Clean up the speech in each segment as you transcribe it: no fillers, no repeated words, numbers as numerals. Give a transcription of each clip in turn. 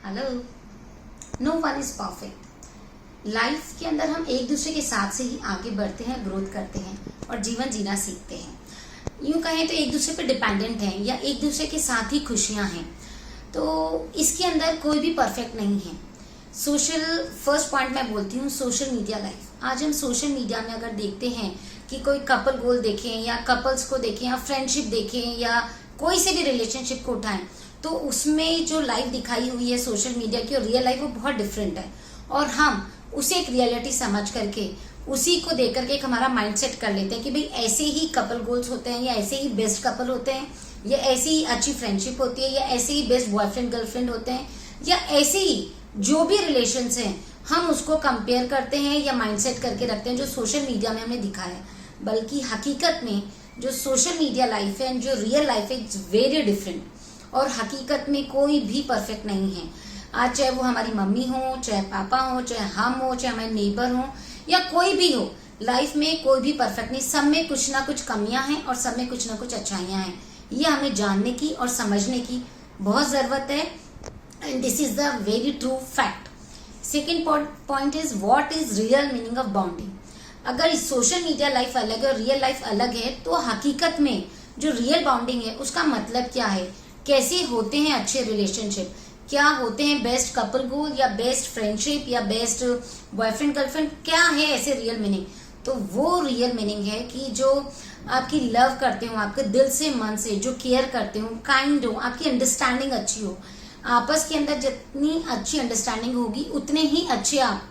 Hello. No one is perfect. Life के अंदर हम एक दूसरे के साथ से ही आगे बढ़ते हैं, ग्रोथ करते हैं और जीवन जीना सीखते हैं। यूं कहें तो एक दूसरे पर डिपेंडेंट हैं या एक दूसरे के साथ ही खुशियां हैं। तो इसके अंदर कोई भी परफेक्ट नहीं है। सोशल फर्स्ट पॉइंट मैं बोलती हूँ, सोशल मीडिया लाइफ। आज हम सोशल मीडिया में अगर देखते हैं कि कोई कपल गोल देखें या कपल्स को देखें या फ्रेंडशिप देखें या कोई से भी रिलेशनशिप को उठाएं, तो उसमें जो लाइफ दिखाई हुई है सोशल मीडिया की और रियल लाइफ वो बहुत डिफरेंट है। और हम उसे एक रियलिटी समझ करके उसी को देख करके एक हमारा माइंडसेट कर लेते हैं कि भाई ऐसे ही कपल गोल्स होते हैं या ऐसे ही बेस्ट कपल होते हैं या ऐसी ही अच्छी फ्रेंडशिप होती है या ऐसे ही बेस्ट बॉयफ्रेंड गर्लफ्रेंड होते हैं या ऐसे ही जो भी रिलेशंस हैं हम उसको कंपेयर करते हैं या माइंडसेट करके रखते हैं जो सोशल मीडिया में हमने दिखाया है। बल्कि हकीकत में जो सोशल मीडिया लाइफ है जो रियल लाइफ है इट्स वेरी डिफरेंट। और हकीकत में कोई भी परफेक्ट नहीं है। आज चाहे वो हमारी मम्मी हो, चाहे पापा हो, चाहे हम हो, चाहे हमारे नेबर हो या कोई भी हो, लाइफ में कोई भी परफेक्ट नहीं। सब में कुछ ना कुछ कमियां हैं और सब में कुछ ना कुछ अच्छाइयां हैं। ये हमें जानने की और समझने की बहुत जरूरत है। And this is the very true fact. Second point is what is real meaning of bonding. अगर सोशल मीडिया लाइफ अलग है और रियल लाइफ अलग है तो हकीकत में जो रियल बॉन्डिंग है उसका मतलब क्या है, कैसे होते हैं अच्छे रिलेशनशिप, क्या होते हैं बेस्ट कपल गोल या बेस्ट फ्रेंडशिप या बेस्ट बॉयफ्रेंड गर्लफ्रेंड, क्या है ऐसे रियल मीनिंग। तो वो रियल मीनिंग है कि जो आपकी लव करते हो, आपके दिल से मन से जो केयर करते हो, काइंड हो, आपकी अंडरस्टैंडिंग अच्छी हो। आपस के अंदर जितनी अच्छी अंडरस्टैंडिंग होगी उतने ही अच्छे आप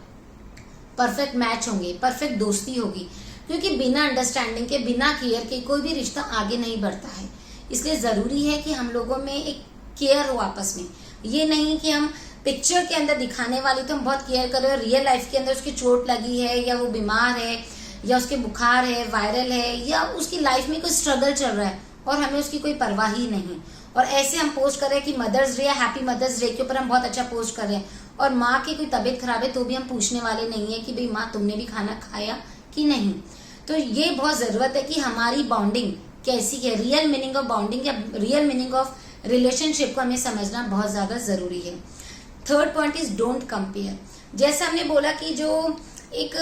परफेक्ट मैच होंगे, परफेक्ट दोस्ती होगी। क्योंकि बिना अंडरस्टैंडिंग के, बिना केयर के कोई भी रिश्ता आगे नहीं बढ़ता है। इसलिए जरूरी है कि हम लोगों में एक केयर हो आपस में। ये नहीं कि हम पिक्चर के अंदर दिखाने वाली तो हम बहुत केयर कर रहे हैं, रियल लाइफ के अंदर उसकी चोट लगी है या वो बीमार है या उसके बुखार है, वायरल है या उसकी लाइफ में कोई स्ट्रगल चल रहा है और हमें उसकी कोई परवाह ही नहीं। और ऐसे हम पोस्ट कर रहे हैं कि मदर्स डे या हैप्पी मदर्स डे के ऊपर हम बहुत अच्छा पोस्ट कर रहे हैं और माँ की कोई तबीयत खराब है तो भी हम पूछने वाले नहीं है कि भाई माँ तुमने भी खाना खाया कि नहीं। तो ये बहुत जरूरत है कि हमारी बॉन्डिंग कैसी है, रियल मीनिंग ऑफ बॉन्डिंग या रियल मीनिंग ऑफ रिलेशनशिप को हमें समझना बहुत ज्यादा जरूरी है। Third point is don't compare. जैसे हमने बोला कि जो एक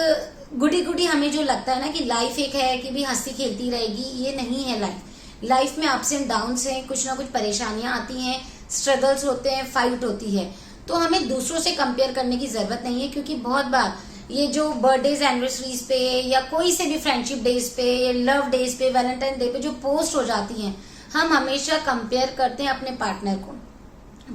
गुडी गुडी हमें जो लगता है ना कि लाइफ एक है कि भी हंसती खेलती रहेगी, ये नहीं है लाइफ। लाइफ में अप्स एंड डाउन्स हैं, कुछ ना कुछ परेशानियां आती हैं, स्ट्रगल्स होते हैं, फाइट होती है। तो हमें दूसरों से कंपेयर करने की जरूरत नहीं है। क्योंकि बहुत बार ये जो बर्थडेज एनिवर्सरीज पे या कोई से भी फ्रेंडशिप डेज पे या लव डेज पे, वैलेंटाइन डे पे जो पोस्ट हो जाती हैं, हम हमेशा कंपेयर करते हैं अपने पार्टनर को।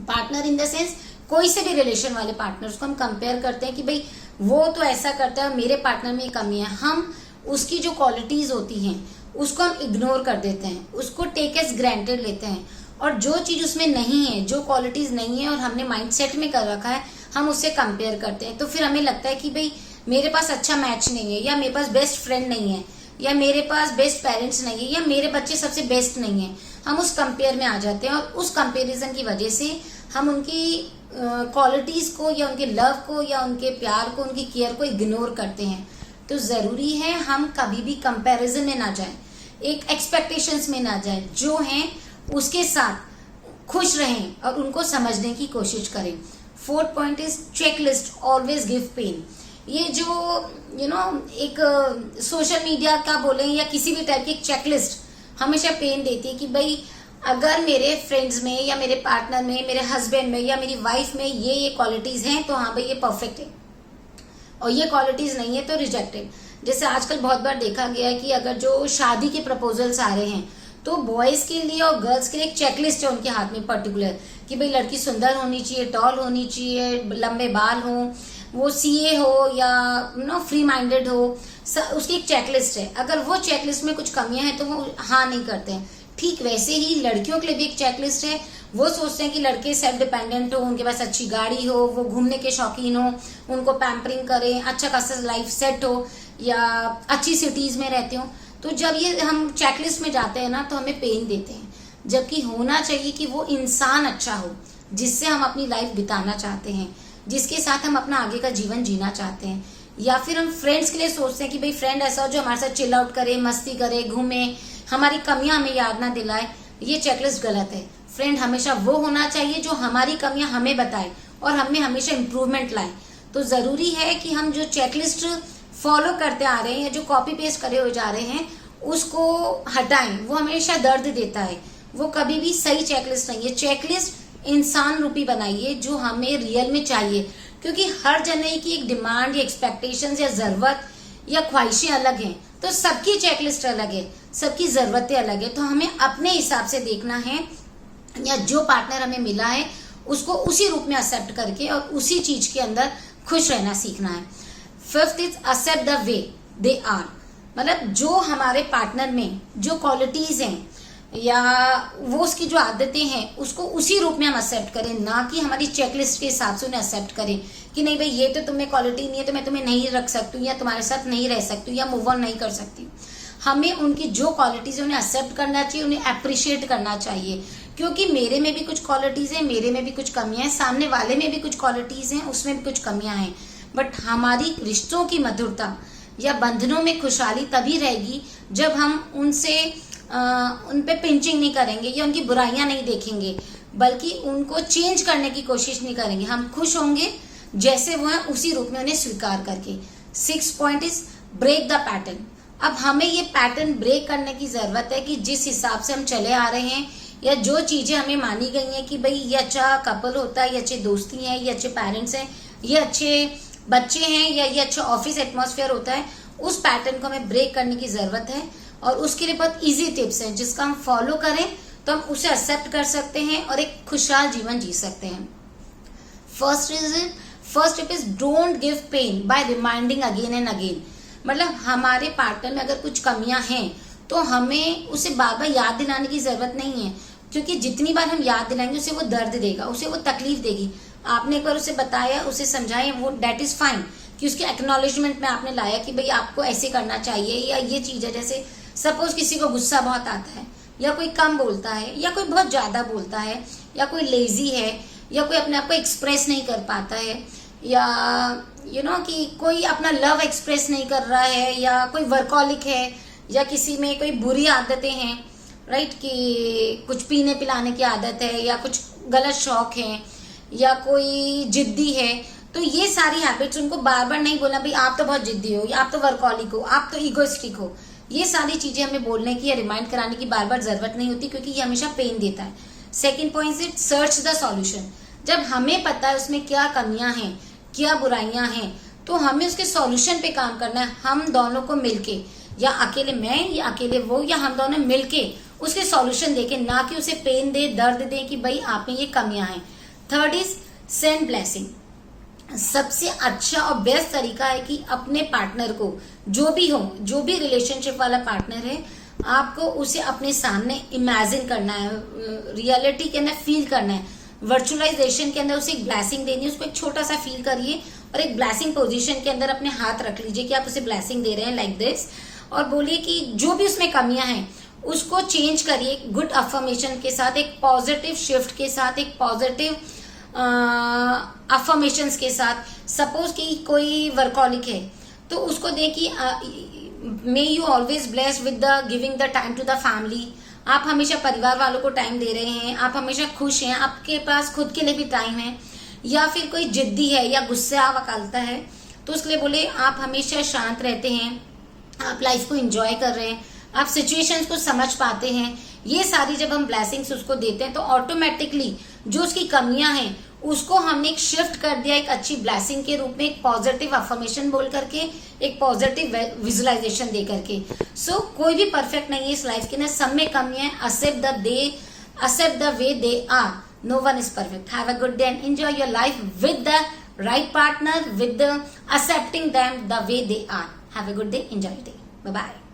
पार्टनर इन द सेंस कोई से भी रिलेशन वाले पार्टनर्स को हम कंपेयर करते हैं कि भाई वो तो ऐसा करता है, मेरे पार्टनर में ये कमी है। हम उसकी जो क्वालिटीज होती हैं उसको हम इग्नोर कर देते हैं, उसको टेक एज ग्रांटेड लेते हैं। और जो चीज उसमें नहीं है, जो क्वालिटीज नहीं है और हमने माइंडसेट में कर रखा है, हम उससे कंपेयर करते हैं। तो फिर हमें लगता है कि भाई मेरे पास अच्छा मैच नहीं है या मेरे पास बेस्ट फ्रेंड नहीं है या मेरे पास बेस्ट पेरेंट्स नहीं है या मेरे बच्चे सबसे बेस्ट नहीं है। हम उस कंपेयर में आ जाते हैं और उस कंपेरिजन की वजह से हम उनकी क्वालिटीज को या उनके लव को या उनके प्यार को, उनकी केयर को इग्नोर करते हैं। तो जरूरी है हम कभी भी कंपैरिजन में ना जाएं, एक एक्सपेक्टेशंस में ना जाएं। जो हैं उसके साथ खुश रहें और उनको समझने की कोशिश करें। Fourth point is checklist always give pain. ये जो एक सोशल मीडिया का बोले या किसी भी टाइप की एक चेकलिस्ट हमेशा पेन देती है कि भाई अगर मेरे फ्रेंड्स में या मेरे पार्टनर में, मेरे हस्बैंड में या मेरी वाइफ में ये क्वालिटीज हैं तो हाँ भाई ये परफेक्ट है, और ये क्वालिटीज नहीं है तो रिजेक्टेड। जैसे आजकल बहुत बार देखा गया है कि अगर जो शादी के प्रपोजल्स आ रहे हैं तो बॉयज के लिए और गर्ल्स के लिए एक चेकलिस्ट है उनके हाथ में पर्टिकुलर कि भाई लड़की सुंदर होनी चाहिए, टॉल होनी चाहिए, लंबे बाल हो, वो सीए हो या फ्री माइंडेड हो, उसकी एक चेकलिस्ट है। अगर वो चेकलिस्ट में कुछ कमियां हैं तो वो हाँ नहीं करते हैं। ठीक वैसे ही लड़कियों के लिए भी एक चेकलिस्ट है। वो सोचते हैं कि लड़के सेल्फ डिपेंडेंट हो, उनके पास अच्छी गाड़ी हो, वो घूमने के शौकीन हो, उनको पैम्परिंग करें, अच्छा खासा लाइफ सेट हो या अच्छी सिटीज में रहते हो। तो जब ये हम चेकलिस्ट में जाते हैं ना तो हमें पेन देते हैं। जबकि होना चाहिए कि वो इंसान अच्छा हो जिससे हम अपनी लाइफ बिताना चाहते हैं, जिसके साथ हम अपना आगे का जीवन जीना चाहते हैं। या फिर हम फ्रेंड्स के लिए सोचते हैं कि भाई फ्रेंड ऐसा हो जो हमारे साथ चिल आउट करे, मस्ती करे, घूमे, हमारी कमियां हमें याद ना दिलाए। ये चेकलिस्ट गलत है। फ्रेंड हमेशा वो होना चाहिए जो हमारी कमियां हमें बताए और हम में हमेशा इम्प्रूवमेंट लाए। तो जरूरी है कि हम जो चेकलिस्ट फॉलो करते आ रहे हैं या जो कॉपी पेस्ट करे हुए जा रहे हैं उसको हटाएं। वो हमेशा दर्द देता है, वो कभी भी सही चेकलिस्ट नहीं है। चेकलिस्ट इंसान रूपी बनाइए जो हमें रियल में चाहिए, क्योंकि हर जने की एक डिमांड या एक्सपेक्टेशन या जरूरत या ख्वाहिशें अलग हैं। तो सबकी चेकलिस्ट अलग है, सबकी जरूरतें अलग है। तो हमें अपने हिसाब से देखना है या जो पार्टनर हमें मिला है उसको उसी रूप में एक्सेप्ट करके और उसी चीज के अंदर खुश रहना सीखना है। Fifth is accept the way they are, मतलब जो हमारे पार्टनर में जो क्वालिटीज हैं या वो उसकी जो आदतें हैं उसको उसी रूप में हम एक्सेप्ट करें, ना कि हमारी चेकलिस्ट के हिसाब से उन्हें एक्सेप्ट करें कि नहीं भाई ये तो तुम्हें क्वालिटी नहीं है तो मैं तुम्हें नहीं रख सकती हूँ या तुम्हारे साथ नहीं रह सकती हूँ या मूव ऑन नहीं कर सकती हूँ। हमें उनकी जो क्वालिटीज है उन्हें एक्सेप्ट करना चाहिए, उन्हें अप्रिशिएट करना चाहिए, क्योंकि मेरे में भी कुछ क्वालिटीज हैं, मेरे में भी कुछ कमियां हैं, सामने वाले में भी कुछ क्वालिटीज हैं, उसमें भी कुछ कमियां हैं। बट हमारी रिश्तों की मधुरता या बंधनों में खुशहाली तभी रहेगी जब हम उनसे उन पे पिंचिंग नहीं करेंगे या उनकी बुराइयां नहीं देखेंगे, बल्कि उनको चेंज करने की कोशिश नहीं करेंगे। हम खुश होंगे जैसे वो हैं उसी रूप में उन्हें स्वीकार करके। 6 point is break the pattern. अब हमें ये पैटर्न ब्रेक करने की जरूरत है कि जिस हिसाब से हम चले आ रहे हैं या जो चीजें हमें मानी गई हैं कि भाई ये अच्छा कपल होता है, ये अच्छी दोस्ती है, ये अच्छे पेरेंट्स हैं, ये अच्छे बच्चे हैं या ये अच्छा ऑफिस एटमॉस्फेयर होता है, उस पैटर्न को हमें ब्रेक करने की जरूरत है। और उसके लिए बहुत इजी टिप्स हैं जिसका हम फॉलो करें तो हम उसे एक्सेप्ट कर सकते हैं और एक खुशहाल जीवन जी सकते हैं। First tip is don't give pain by reminding again and again. मतलब हमारे पार्टनर में अगर कुछ कमियां हैं तो हमें उसे बार बार याद दिलाने की जरूरत नहीं है, क्योंकि जितनी बार हम याद दिलाएंगे उसे वो दर्द देगा, उसे वो तकलीफ देगी। आपने एक बार उसे बताया, उसे समझाया, वो डेट इज फाइन कि उसके एक्नॉलेजमेंट में आपने लाया कि भाई आपको ऐसे करना चाहिए या ये चीज है। जैसे सपोज किसी को गुस्सा बहुत आता है या कोई कम बोलता है या कोई बहुत ज्यादा बोलता है या कोई लेजी है या कोई अपने आप को एक्सप्रेस नहीं कर पाता है या कि कोई अपना लव एक्सप्रेस नहीं कर रहा है या कोई वर्कॉलिक है या किसी में कोई बुरी आदतें हैं, राइट, कि कुछ पीने पिलाने की आदत है या कुछ गलत शौक है या कोई जिद्दी है। तो ये सारी हैबिट्स उनको बार बार नहीं बोलना भाई आप तो बहुत जिद्दी हो या आप तो वर्कॉलिक हो, आप तो ईगोइस्टिक हो। ये सारी चीजें हमें बोलने की या रिमाइंड कराने की बार बार जरूरत नहीं होती, क्योंकि ये हमेशा पेन देता है। Second point is search the solution. जब हमें पता है उसमें क्या कमियां हैं, क्या बुराइयां हैं, तो हमें उसके सॉल्यूशन पे काम करना है। हम दोनों को मिलके, या अकेले मैं या अकेले वो, या हम दोनों मिलके उसके सॉल्यूशन देके, ना कि उसे पेन दे, दर्द दे कि भाई आप में ये कमियां हैं। Third is send blessing. सबसे अच्छा और बेस्ट तरीका है कि अपने पार्टनर को, जो भी हो, जो भी रिलेशनशिप वाला पार्टनर है, आपको उसे अपने सामने इमेजिन करना है, रियलिटी के अंदर फील करना है, वर्चुअलाइजेशन के अंदर उसे एक ब्लेसिंग देनी है। उसको एक छोटा सा फील करिए और एक ब्लेसिंग पोजीशन के अंदर अपने हाथ रख लीजिए कि आप उसे ब्लेसिंग दे रहे हैं लाइक दिस, और बोलिए कि जो भी उसमें कमियां हैं उसको चेंज करिए गुड अफर्मेशन के साथ, एक पॉजिटिव शिफ्ट के साथ, एक पॉजिटिव अफर्मेशंस के साथ। सपोज कि कोई वर्कॉलिक है तो उसको दे कि may you always bless with the giving the time to the family. आप हमेशा परिवार वालों को टाइम दे रहे हैं, आप हमेशा खुश हैं, आपके पास खुद के लिए भी टाइम है। या फिर कोई जिद्दी है या गुस्सा वकालता है तो उसके लिए बोले आप हमेशा शांत रहते हैं, आप लाइफ को एंजॉय कर रहे हैं, आप सिचुएशंस को समझ पाते हैं। ये सारी जब हम ब्लेसिंग्स उसको देते हैं तो ऑटोमेटिकली जो उसकी कमियां हैं उसको हमने एक शिफ्ट कर दिया एक अच्छी ब्लेसिंग के रूप में, एक पॉजिटिव अफर्मेशन बोल करके, एक पॉजिटिव विजुअलाइजेशन दे करके। सो कोई भी परफेक्ट नहीं है इस लाइफ के अंदर, सब में कमियां हैं। accept the way they are. No one is perfect. Have a good day and enjoy your life with the right partner, with the accepting them the way they are. Have a good day. Enjoy your day. Bye bye.